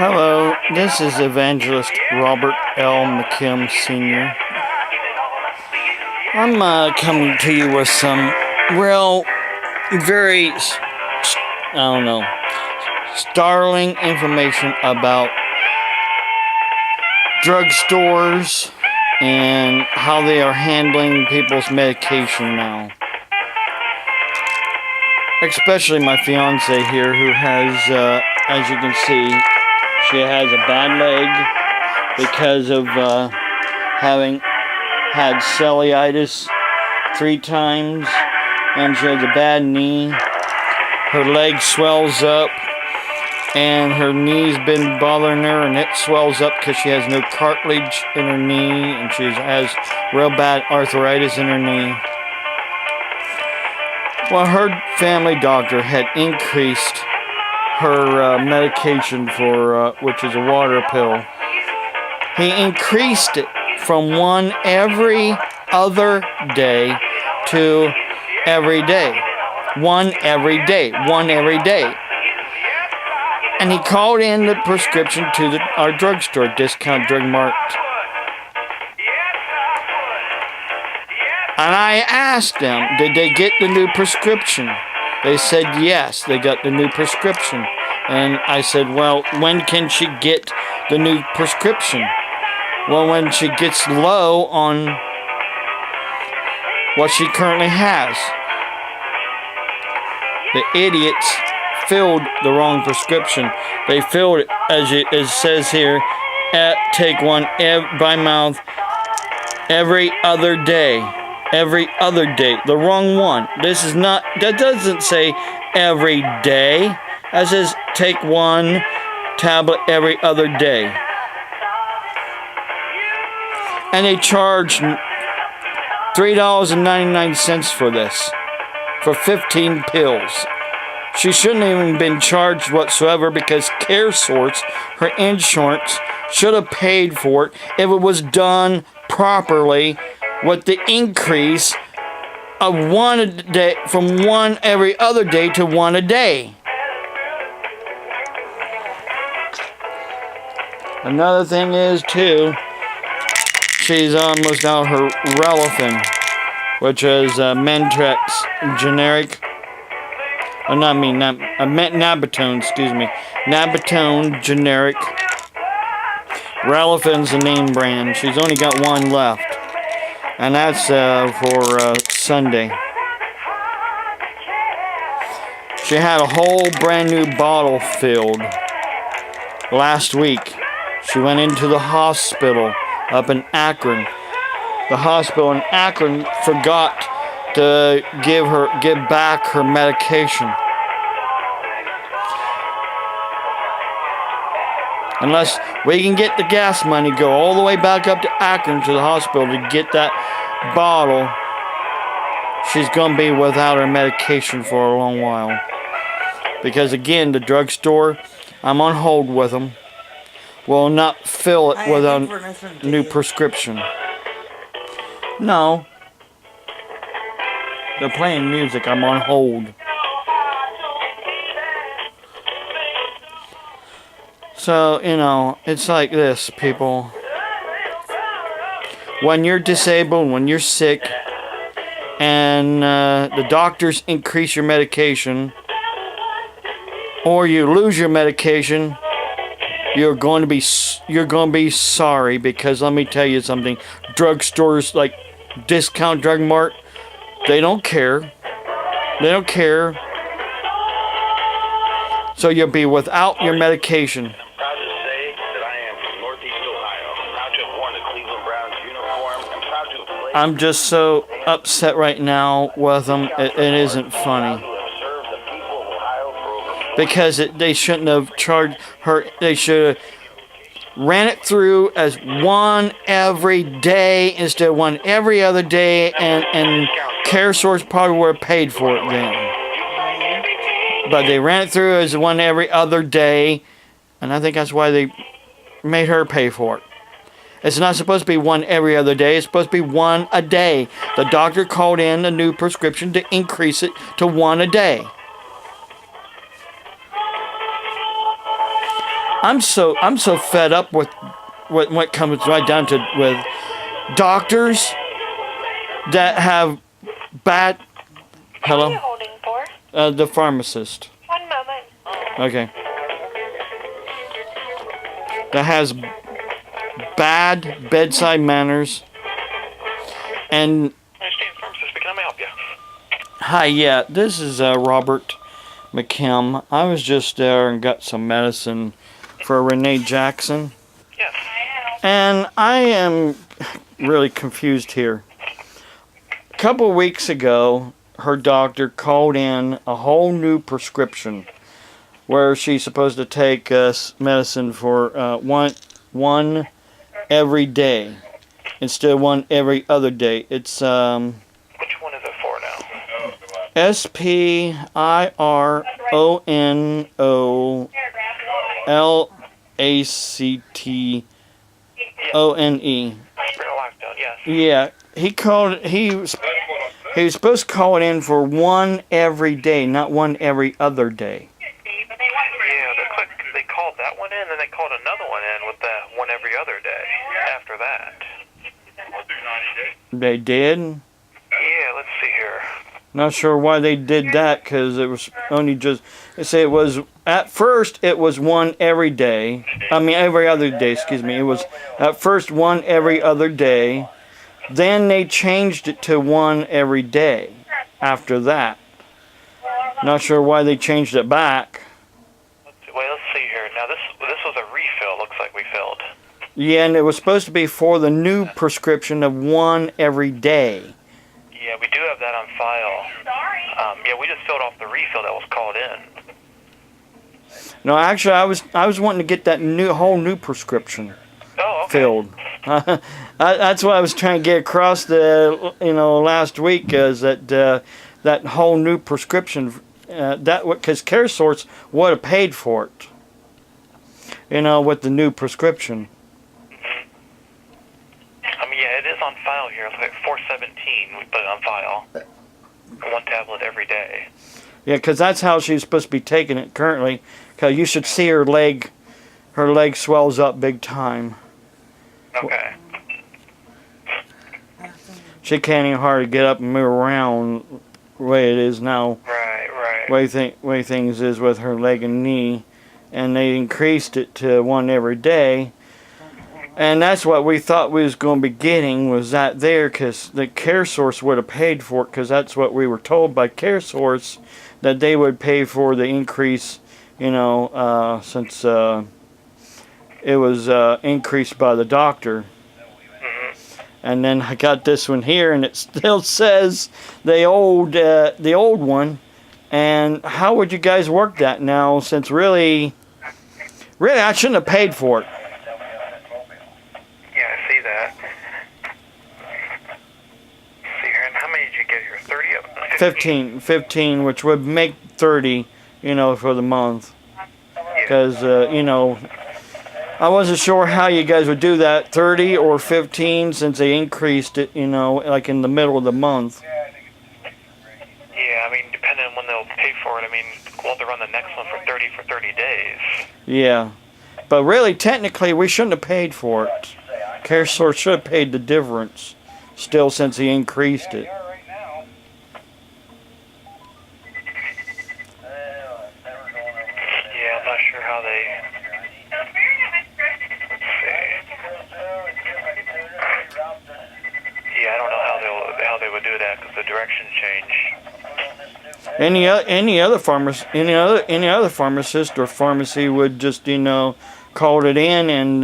Hello, this is Evangelist Robert L. McKim Sr. I'm coming to you with some real, very, startling information about drugstores and how they are handling people's medication now. Especially my fiance here, who has, as you can see, she has a bad leg because of having had cellulitis 3 times, and she has a bad knee. Her leg swells up, and her knee's been bothering her, and it swells up because she has no cartilage in her knee, and she has real bad arthritis in her knee. Well, her family doctor had increased her medication for, which is a water pill. He increased it from one every other day to every day. One every day. And he called in the prescription to our drugstore, Discount Drug Mart. And I asked them, did they get the new prescription? They said yes, they got the new prescription. And I said, well, when can she get the new prescription? Well, when she gets low on what she currently has. The idiots filled the wrong prescription. They filled it, as it says here, take one by mouth every other day. Every other day. The wrong one. This is not, that doesn't say every day. That says take one tablet every other day. And they charge $3.99 for this. For 15 pills. She shouldn't have even been charged whatsoever because CareSource, her insurance, should have paid for it if it was done properly with the increase of one a day, from one every other day to one a day. Another thing is, too, she's almost out her Relafin, which is Mentrex generic. I meant Nabitone, excuse me. Nabitone generic. Relafin's the name brand. She's only got one left. And that's for Sunday. She had a whole brand new bottle filled last week. She went into the hospital up in Akron. The hospital in Akron forgot to give back her medication. Unless we can get the gas money, go all the way back up to Akron to the hospital to get that bottle, she's going to be without her medication for a long while. Because again, the drugstore, I'm on hold with them, will not fill it with a new prescription. No. They're playing music, I'm on hold. So, it's like this, people. When you're disabled, when you're sick, and the doctors increase your medication, or you lose your medication, you're going to be sorry, because let me tell you something. Drugstores like Discount Drug Mart, they don't care. They don't care. So you'll be without your medication. I'm just so upset right now with them. It isn't funny. Because they shouldn't have charged her. They should have ran it through as one every day instead of one every other day. And CareSource probably would have paid for it then. But they ran it through as one every other day. And I think that's why they made her pay for it. It's not supposed to be one every other day. It's supposed to be one a day. The doctor called in a new prescription to increase it to one a day. I'm so fed up with what comes right down to with doctors that have bad. Who are you Hello, holding for? the pharmacist. One moment. Okay, that has bad bedside manners and. Pharmacist, can I help you? Hi, yeah, this is Robert McKim. I was just there and got some medicine for Renee Jackson, Yes. and I am really confused here. A couple weeks ago, her doctor called in a whole new prescription where she's supposed to take medicine for one every day instead of one every other day. It's Which one is it for now? SPIRONOLACTONE. Spironolactone, yes. Yeah, he was supposed to call it in for one every day, not one every other day. Yeah, looks like they called that one in, and they called another one in with the one every other day after that. They did? Yeah, let's see here. Not sure why they did that, because it was only just, they say it was, at first it was one every day, every other day, excuse me. It was at first one every other day, then they changed it to one every day after that. Not sure why they changed it back. Let's see here. Now this was a refill, looks like we filled. Yeah, and it was supposed to be for the new prescription of one every day. Yeah, we do have that on file. Yeah, we just filled off the refill that was called in. No, actually, I was wanting to get that whole new prescription Oh, okay. filled. That's what I was trying to get across the last week, is that that whole new prescription, because CareSource would have paid for it, with the new prescription. Yeah, it is on file here. It's like 417. We put it on file. One tablet every day. Yeah, because that's how she's supposed to be taking it currently. Because you should see her leg swells up big time. Okay. She can't even hardly get up and move around the way it is now. Right. Way things is with her leg and knee, and they increased it to one every day. And that's what we thought we was going to be getting, was that there, because the CareSource would have paid for it, because that's what we were told by CareSource, that they would pay for the increase, since it was increased by the doctor. Mm-hmm. And then I got this one here, and it still says the old one. And how would you guys work that now, since really I shouldn't have paid for it. Yeah, I see that. See here, and how many did you get here? 30 of them? 15, which would make 30, for the month. Because, I wasn't sure how you guys would do that, 30 or 15, since they increased it, like in the middle of the month. Yeah, depending on when they'll pay for it, we'll have to run the next one for 30 days. Yeah. But really, technically, we shouldn't have paid for it. CareSource should have paid the difference, still, since he increased it. Yeah, I'm not sure how they... Yeah, I don't know how they would do that, because the direction changed. Any other pharmacist or pharmacy would just call it in and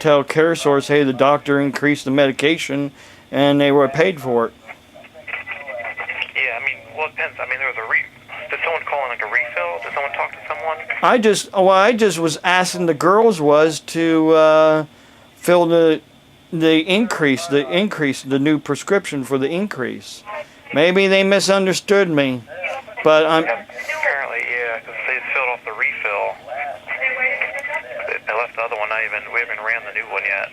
tell CareSource, hey, the doctor increased the medication, and they were paid for it. Yeah, well, it depends. There was did someone call in like a refill? Did someone talk to someone? I just was asking the girls to fill the increase, the new prescription for the increase. Maybe they misunderstood me, but I'm... Apparently, yeah, because they filled off the refill. They left the other one, we haven't ran the new one yet.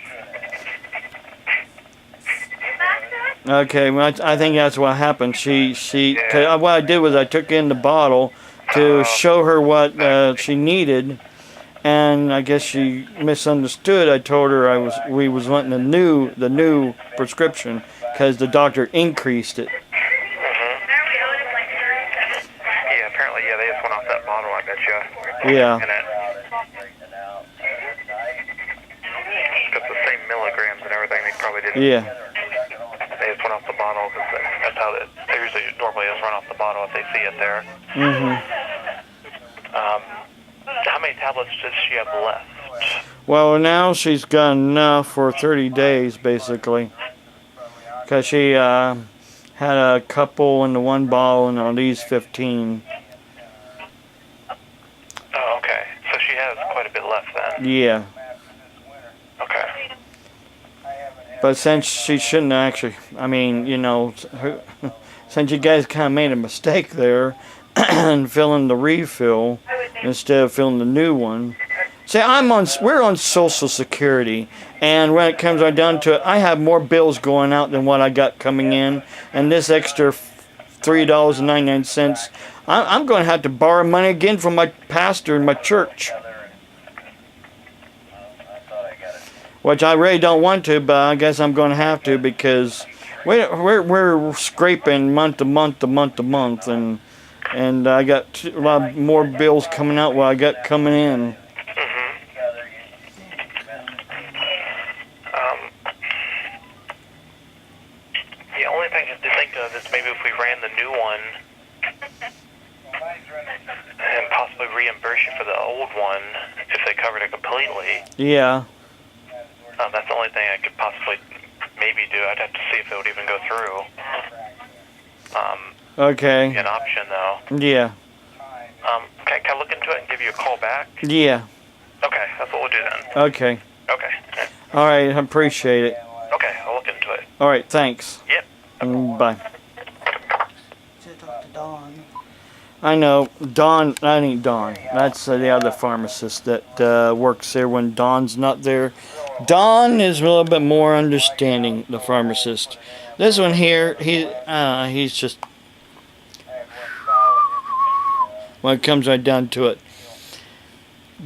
Okay, well, I think that's what happened. Yeah. What I did was I took in the bottle to show her what she needed, and I guess she misunderstood. I told her we was wanting the new prescription because the doctor increased it. Yeah, apparently, yeah, they just went off that bottle, I bet you. Yeah. Got the same milligrams and everything, they probably didn't. Yeah. They just went off the bottle because that's how they usually normally just run off the bottle if they see it there. How many tablets does she have left? Well, now she's got enough for 30 days, basically. Because she had a couple in the one bottle and on these 15. Oh, okay. So she has quite a bit left then. Yeah. Okay. But since she shouldn't actually, I mean, you know, since you guys kind of made a mistake there and filling the refill instead of filling the new one. See, we're on Social Security, and when it comes right down to it, I have more bills going out than what I got coming in, and this extra $3.99, I'm going to have to borrow money again from my pastor in my church. Which I really don't want to, but I guess I'm going to have to because we're scraping month to month to month to month, and I got a lot more bills coming out what I got coming in. The only thing to think of is maybe if we ran the new one and possibly reimburse you for the old one if they covered it completely. Yeah. That's the only thing I could possibly maybe do. I'd have to see if it would even go through. Okay. An option, though. Yeah. Can I look into it and give you a call back? Yeah. Okay, that's what we'll do then. Okay. Okay. All right, I appreciate it. Okay, I'll look into it. All right, thanks. Yep. Bye. Should talk to Dawn. I know. Dawn, that ain't Dawn. That's the other pharmacist that works there when Dawn's not there. Dawn is a little bit more understanding, the pharmacist. This one here, he's just, when it comes right down to it.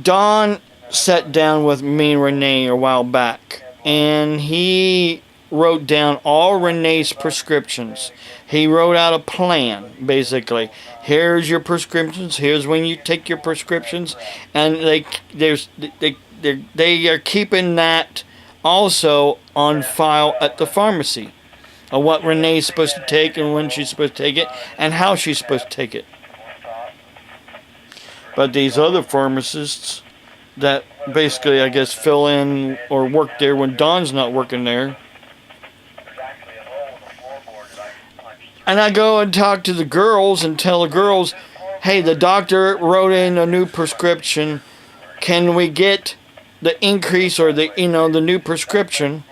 Dawn sat down with me and Renee a while back, and he wrote down all Renee's prescriptions. He wrote out a plan, basically. Here's your prescriptions. Here's when you take your prescriptions, and they are keeping that also on file at the pharmacy of what Renee's supposed to take and when she's supposed to take it and how she's supposed to take it. But these other pharmacists that basically, I guess, fill in or work there when Dawn's not working there. And I go and talk to the girls and tell the girls, hey, the doctor wrote in a new prescription. Can we get the increase or the new prescription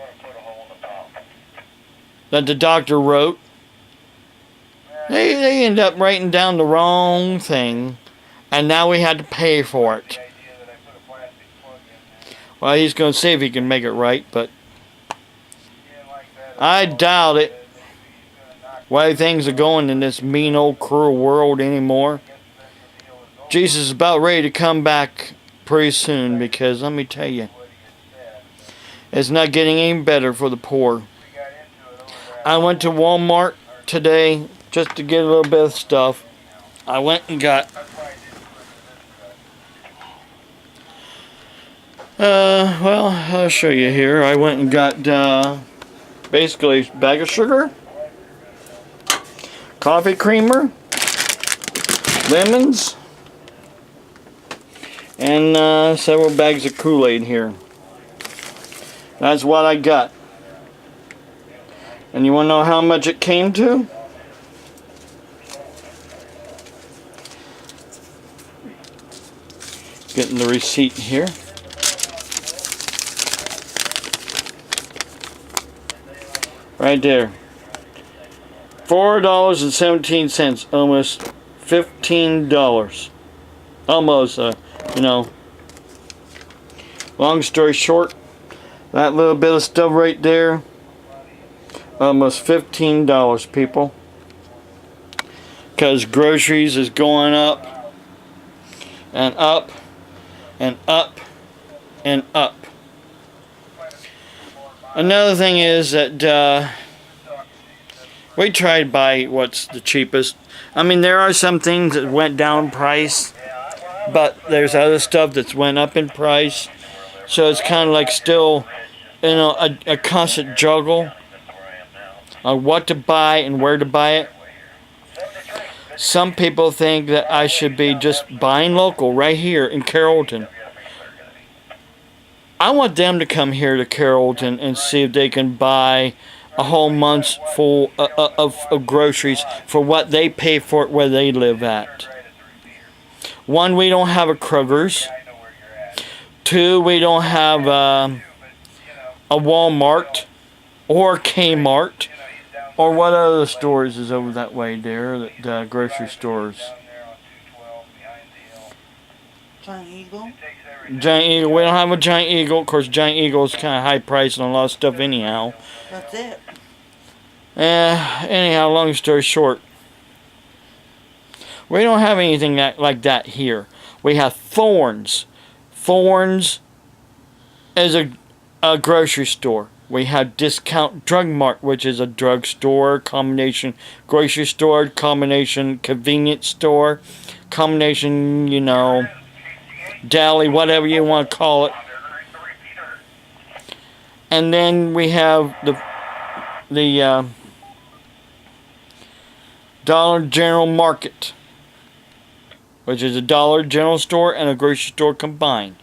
that the doctor wrote? They end up writing down the wrong thing, and now we had to pay for it. Well, he's going to see if he can make it right, but I doubt it. Way things are going in this mean old cruel world anymore. Jesus is about ready to come back pretty soon, because let me tell you, it's not getting any better for the poor. I went to Walmart today just to get a little bit of stuff. I went and got well, I'll show you here. I went and got basically a bag of sugar, coffee creamer, lemons, and several bags of Kool-Aid here. That's what I got. And you want to know how much it came to? Getting the receipt here. Right there. $4.17, almost $15. Almost, long story short, that little bit of stuff right there, almost $15, people. Because groceries is going up and up. and up and up. Another thing is that we try to buy what's the cheapest. I mean, there are some things that went down in price, but there's other stuff that's went up in price. So it's kind of like still, a constant juggle on what to buy and where to buy it. Some people think that I should be just buying local right here in Carrollton. I want them to come here to Carrollton and see if they can buy a whole month's full of groceries for what they pay for it where they live at. One, we don't have a Kroger's. Two, we don't have a Walmart or Kmart. Or what other stores is over that way there? The grocery stores. Giant Eagle. Giant Eagle. We don't have a Giant Eagle. Of course, Giant Eagle is kind of high priced on a lot of stuff anyhow. That's it. Anyhow, long story short. We don't have anything like that here. We have Thorns. Thorns is a grocery store. We have Discount Drug Mart, which is a drugstore, combination grocery store, combination convenience store, combination, deli, whatever you want to call it. And then we have the Dollar General Market, which is a Dollar General store and a grocery store combined.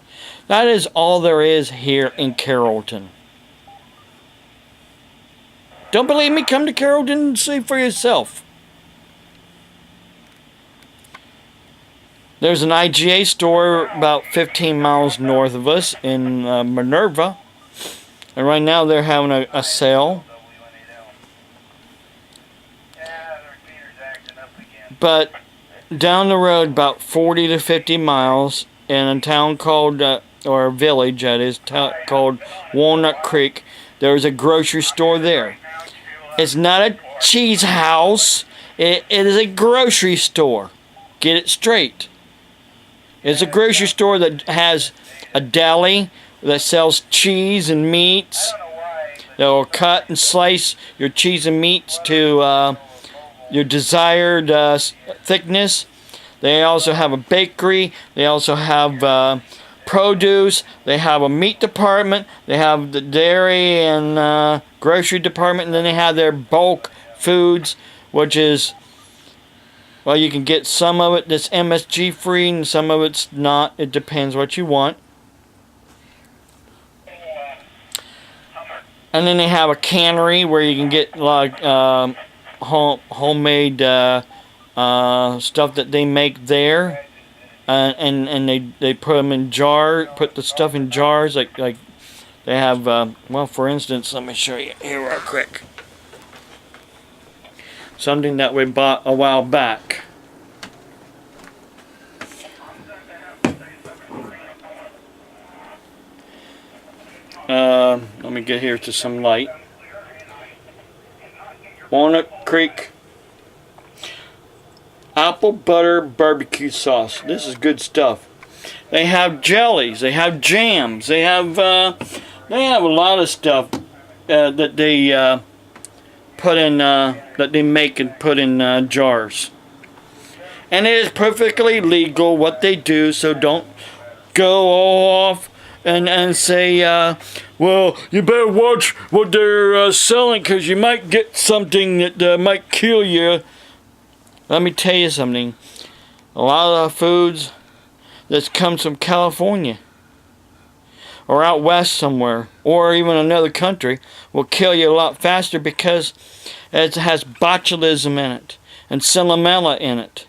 That is all there is here in Carrollton. Don't believe me? Come to Carrollton and see for yourself. There's an IGA store about 15 miles north of us in Minerva. And right now they're having a sale. But down the road about 40 to 50 miles in a town called, or a village that is, called Walnut Creek, there's a grocery store there. It's not a cheese house. It is a grocery store. Get it straight. It's a grocery store that has a deli that sells cheese and meats. They'll cut and slice your cheese and meats to your desired thickness. They also have a bakery. They also have produce. They have a meat department. They have the dairy and grocery department. And then they have their bulk foods, which is, well, you can get some of it that's MSG free and some of it's not. It depends what you want. And then they have a cannery where you can get like homemade stuff that they make there. And they put them in jars, put the stuff in jars, like they have, well, for instance, let me show you here real quick. Something that we bought a while back. Let me get here to some light. Walnut Creek apple butter barbecue sauce. This is good stuff. They have jellies. They have jams. They have a lot of stuff that they put in that they make and put in jars. And it is perfectly legal what they do. So don't go all off and say, well, you better watch what they're selling because you might get something that might kill you. Let me tell you something. A lot of foods that comes from California or out west somewhere or even another country will kill you a lot faster because it has botulism in it and salmonella in it.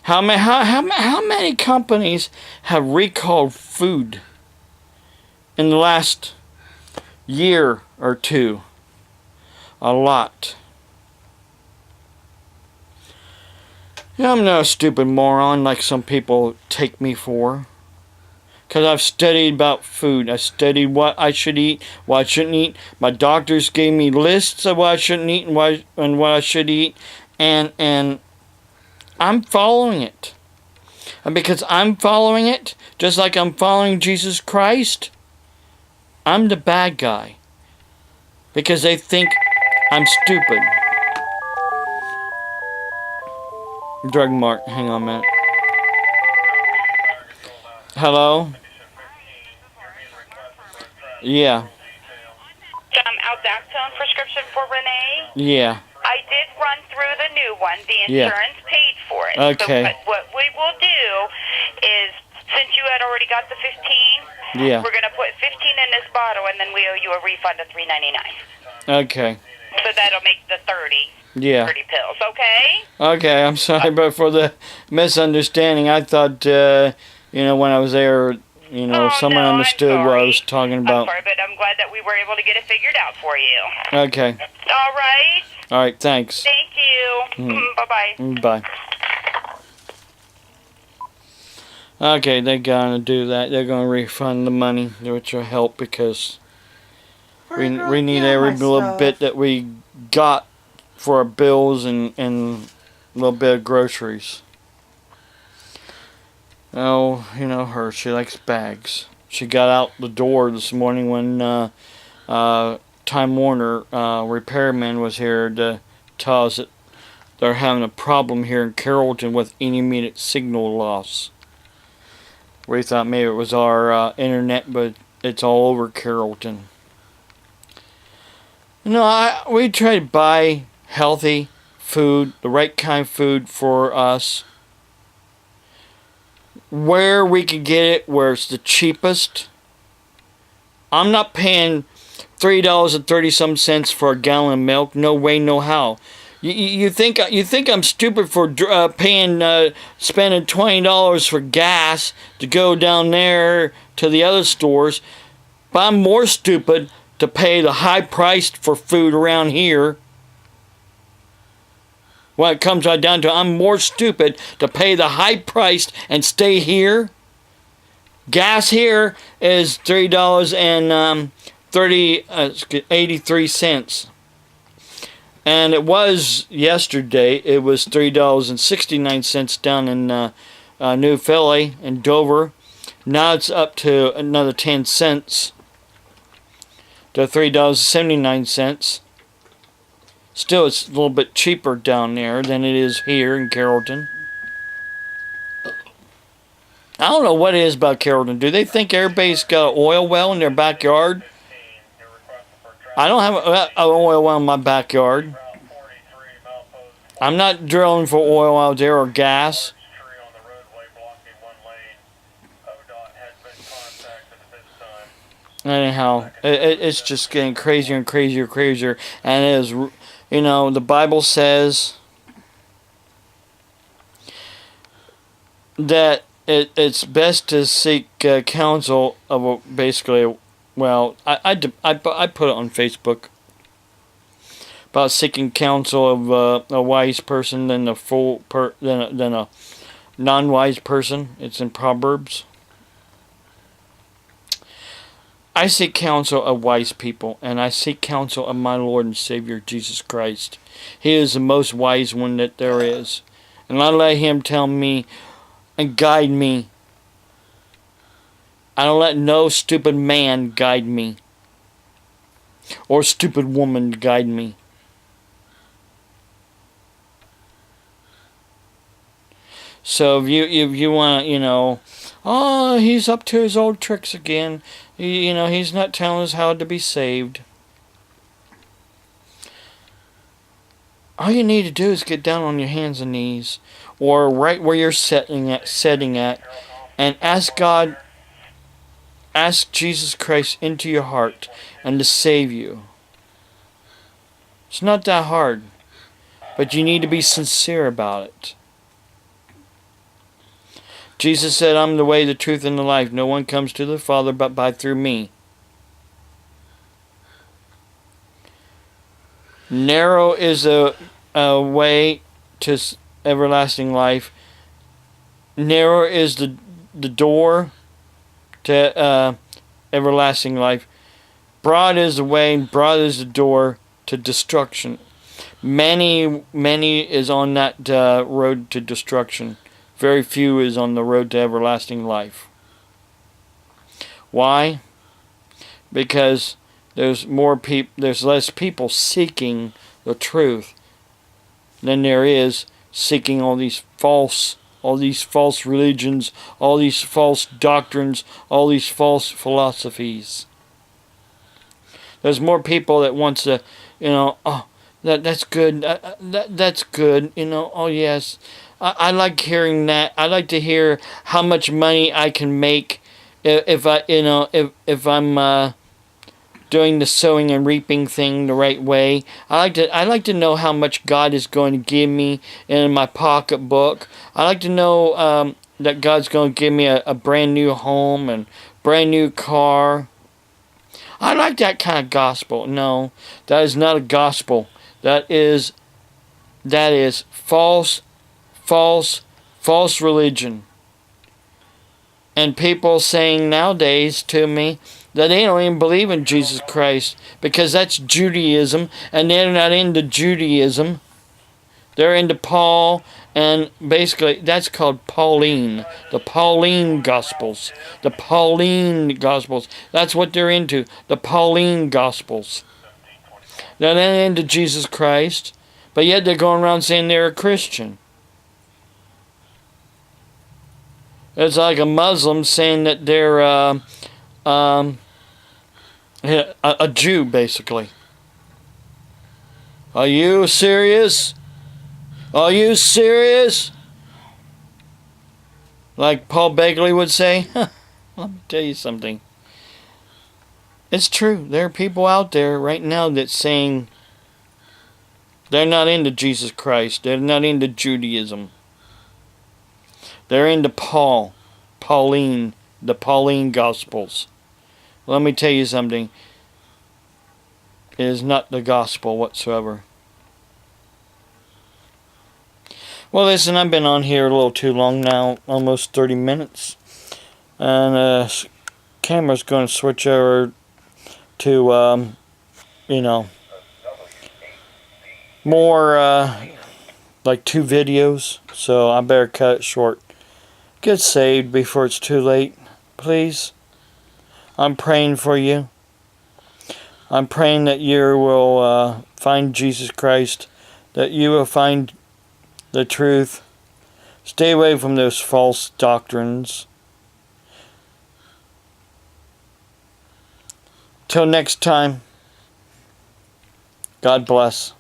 How many companies have recalled food in the last year or two? A lot. Yeah, I'm not a stupid moron like some people take me for. Because I've studied about food. I studied what I should eat, what I shouldn't eat. My doctors gave me lists of what I shouldn't eat and what I should eat. And I'm following it. And because I'm following it, just like I'm following Jesus Christ, I'm the bad guy. Because they think I'm stupid. Drug mart, hang on a minute. Hello? Yeah. Aldactone prescription for Renee? Yeah. I did run through the new one. The Yeah. insurance paid for it. Okay. So what we will do is, since you had already got the 15, Yeah. we're going to put 15 in this bottle, and then we owe you a refund of $3.99. Okay. So that'll make the 30. Yeah. 30 pills, okay? Okay, I'm sorry, but for the misunderstanding, I thought, when I was there, someone no, understood what I was talking I'm about. sorry, but I'm glad that we were able to get it figured out for you. Okay. All right. All right, thanks. Thank you. Bye-bye. Bye. Okay, they're going to do that. They're going to refund the money, which will help because we need every little bit that we got for our bills and a little bit of groceries. Oh, her. She likes bags. She got out the door this morning when Time Warner repairman was here to tell us that they're having a problem here in Carrollton with intermittent signal loss. We thought maybe it was our internet, but it's all over Carrollton. We try to buy healthy food, the right kind of food for us. Where we can get it, where it's the cheapest. I'm not paying $3.30 for a gallon of milk. No way, no how. You think I'm stupid for spending $20 for gas to go down there to the other stores, but I'm more stupid to pay the high price for food around here. When it comes right down to it, I'm more stupid to pay the high price and stay here. Gas here is $3.83. And it was yesterday, it was $3.69 down in New Philly and Dover. Now it's up to another 10 cents to $3.79. Still, it's a little bit cheaper down there than it is here in Carrollton. I don't know what it is about Carrollton. Do they think everybody's got an oil well in their backyard? I don't have an oil well in my backyard. I'm not drilling for oil out there or gas. Anyhow, it's just getting crazier and crazier and crazier. And it is, the Bible says that it's best to seek counsel of I put it on Facebook about seeking counsel of a wise person than than a non-wise person. It's in Proverbs. I seek counsel of wise people, and I seek counsel of my Lord and Savior Jesus Christ. He is the most wise one that there is, and I let Him tell me and guide me. I don't let no stupid man guide me, or stupid woman guide me. So if you want to, oh, he's up to his old tricks again. He's not telling us how to be saved. All you need to do is get down on your hands and knees, or right where you're sitting at, and ask God, ask Jesus Christ into your heart and to save you. It's not that hard, but you need to be sincere about it. Jesus said, I'm the way, the truth, and the life. No one comes to the Father but through me. Narrow is a way to everlasting life. Narrow is the door to everlasting life. Broad is the way, and broad is the door to destruction. Many is on that road to destruction. very few is on the road to everlasting life. Why? Because there's less people seeking the truth than there is seeking all these false religions, all these false doctrines, all these false philosophies. There's more people that wants to, oh, that's good, that's good, oh yes. I like hearing that. I like to hear how much money I can make if I'm doing the sowing and reaping thing the right way. I like to know how much God is going to give me in my pocketbook. I like to know that God's going to give me a brand new home and brand new car. I like that kind of gospel. No, that is not a gospel. That is false religion. And people saying nowadays to me that they don't even believe in Jesus Christ because that's Judaism, and they're not into Judaism. They're into Paul, and basically that's called Pauline. The Pauline Gospels. The Pauline Gospels. That's what they're into. The Pauline Gospels. They're not into Jesus Christ, but yet they're going around saying they're a Christian. It's like a Muslim saying that they're a Jew, basically. Are you serious? Are you serious? Like Paul Begley would say. Let me tell you something. It's true. There are people out there right now that's saying they're not into Jesus Christ. They're not into Judaism. They're into Pauline, the Pauline Gospels. Let me tell you something. It is not the gospel whatsoever. Well, listen, I've been on here a little too long now, almost 30 minutes. And camera's going to switch over to, more like 2 videos. So I better cut it short. Get saved before it's too late, please. I'm praying for you. I'm praying that you will find Jesus Christ, that you will find the truth. Stay away from those false doctrines. Till next time, God bless.